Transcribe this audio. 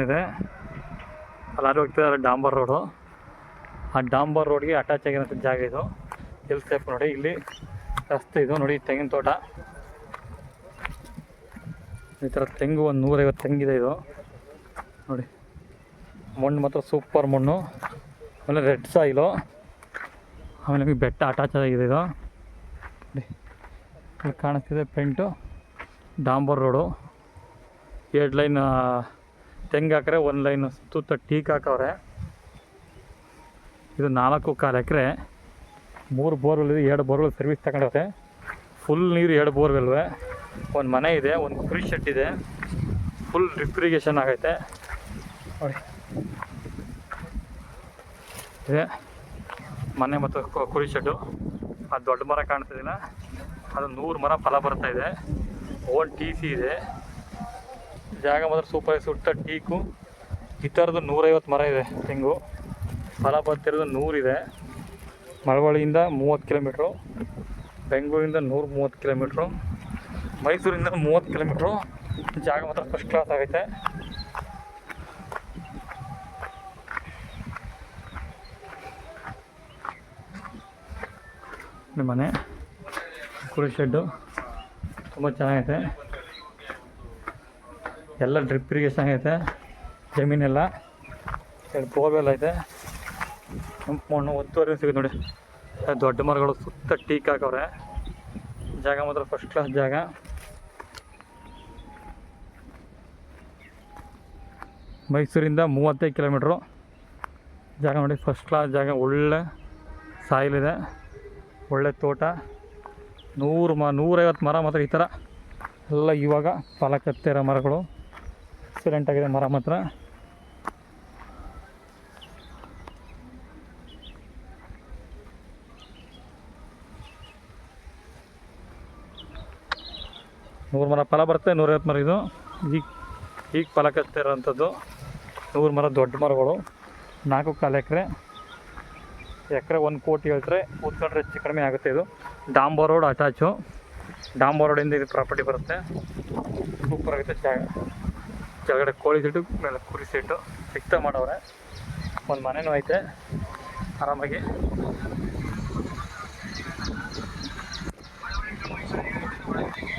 ಇದೆ ಅಲ್ಲಿ ಹೋಗ್ತಿದ್ದಾರೆ ಡಾಂಬರ್ ರೋಡು. ಆ ಡಾಂಬರ್ ರೋಡ್ಗೆ ಅಟ್ಯಾಚ್ ಆಗಿರೋಂಥ ಜಾಗ ಇದು. ಎಲ್ಲಿ ಸೇಫ್ ನೋಡಿ, ಇಲ್ಲಿ ರಸ್ತೆ ಇದು ನೋಡಿ, ತೆಂಗಿನ ತೋಟ. ಈ ಥರ ತೆಂಗು ಒಂದು 150 ತೆಂಗಿದೆ ಇದು ನೋಡಿ. ಮಣ್ಣು ಮಾತ್ರ ಸೂಪರ್ ಮಣ್ಣು. ಆಮೇಲೆ ರೆಡ್ ಸಾಯಿಲು. ಆಮೇಲೆ ನಿಮಗೆ ಬೆಟ್ಟ ಅಟ್ಯಾಚ್ ಆಗಿದೆ ಇದು ನೋಡಿ. ಇಲ್ಲಿ ಕಾಣಿಸ್ತಿದೆ ಪೇಂಟು. ಡಾಂಬರ್ ರೋಡು 2 ಲೈನ್ ತೆಂಗು ಹಾಕ್ರೆ, 1 ಲೈನ್ ಸುತ್ತ ಟೀಕ್ ಹಾಕವ್ರೆ. ಇದು 4.25 ಎಕರೆ, 3 ಬೋರ್ವೆಲ್ ಇದೆ, 2 ಬೋರ್ವೆಲ್ ಸರ್ವಿಸ್ ತಗೊಂಡವ್ರೆ. ಫುಲ್ ನೀರು 2 ಬೋರ್ವೆಲ್ವೆ. ಒಂದು ಮನೆ ಇದೆ, ಒಂದು ಕುರಿ ಶೆಡ್ ಇದೆ, ಫುಲ್ ಡ್ರಿಪ್ ಇರಿಗೇಷನ್ ಆಗೈತೆ ನೋಡಿ. ಇದೆ ಮನೆ ಮತ್ತು ಕುರಿ ಶೆಡ್ಡು. ಅದು ದೊಡ್ಡ ಮರ ಕಾಣ್ತಿದಿಲ್ಲ, ಅದು 100 ಮರ ಫಲ ಬರ್ತಾಯಿದೆ. ಓನ್ TC ಇದೆ. ಜಾಗ ಮಾತ್ರ ಸೂಪರ್. ಸುತ್ತ ಟೀಕು ಈ ಥರದ್ದು 150 ಮರ ಇದೆ ತೆಂಗು. ಫಲ ಬರ್ತಿರೋದು 100 ಇದೆ. ಮಳವಳ್ಳಿಯಿಂದ 30 ಕಿಲೋಮೀಟ್ರು, ಬೆಂಗಳೂರಿಂದ 130 ಕಿಲೋಮೀಟ್ರು, ಮೈಸೂರಿಂದ 30 ಕಿಲೋಮೀಟ್ರು. ಜಾಗ ಮಾತ್ರ ಫಸ್ಟ್ ಕ್ಲಾಸ್ ಆಗೈತೆ. ನಿಮ್ಮ ಮನೆ ಕುರಿ ಶೆಡ್ಡು ತುಂಬ ಚೆನ್ನಾಗೈತೆ. ಎಲ್ಲ ಡ್ರಿಪ್ ಇರಿಗೇಷನ್ ಆಗೈತೆ. ಜಮೀನೆಲ್ಲ 2 ಬೋರ್ವೆಲ್ ಐತೆ. ಮಣ್ಣು ಒತ್ತುವರಿ ಸಿಗುತ್ತೆ ನೋಡಿ. ದೊಡ್ಡ ಮರಗಳು ಸುತ್ತ ಟೀಕ್ ಹಾಕವ್ರೆ. ಜಾಗ ಮಾತ್ರ ಫಸ್ಟ್ ಕ್ಲಾಸ್ ಜಾಗ. ಮೈಸೂರಿಂದ 35 ಕಿಲೋಮೀಟ್ರು. ಜಾಗ ನೋಡಿ, ಫಸ್ಟ್ ಕ್ಲಾಸ್ ಜಾಗ. ಒಳ್ಳೆ ಸಾಯಿಲಿದೆ, ಒಳ್ಳೆ ತೋಟ. 150 ಮರ ಮಾತ್ರ ಈ ಥರ ಎಲ್ಲ ಇವಾಗ ಫಲ ಕತ್ತಿರೋ ಮರಗಳು. ಎಕ್ಸಲೆಂಟ್ ಆಗಿದೆ ಮರ ಮಾತ್ರ. ನೂರು ಮರ ಫಲ ಬರುತ್ತೆ, 150 ಮರ ಇದು. ಈಗ ಫಲ ಕತ್ತಾ ಇರೋವಂಥದ್ದು 100 ಮರ ದೊಡ್ಡ ಮರಗಳು. 4.25 ಎಕರೆ. ಎಕರೆ 1 ಕೋಟಿ ಹೇಳ್ತಾರೆ, ಕೂತ್ಕೊಂಡ್ರೆ ಹೆಚ್ಚು ಕಡಿಮೆ ಆಗುತ್ತೆ. ಇದು ಡಾಂಬರ್ ರೋಡ್ ಅಟ್ಯಾಚು. ಡಾಂಬರ್ ರೋಡಿಂದ ಇದು ಪ್ರಾಪರ್ಟಿ ಬರುತ್ತೆ. ಸೂಪರ್ ಆಗುತ್ತೆ ಜಾಗ. ಕೆಳಗಡೆ ಕೋಳಿ ಸೆಟ್ಟು, ಮೇಲೆ ಕುರಿ ಸೆಟ್ಟು ಫಿಕ್ಸ್ ಮಾಡವ್ರೆ. ಒಂದು ಮನೆಯೂ ಐತೆ ಆರಾಮಾಗಿ.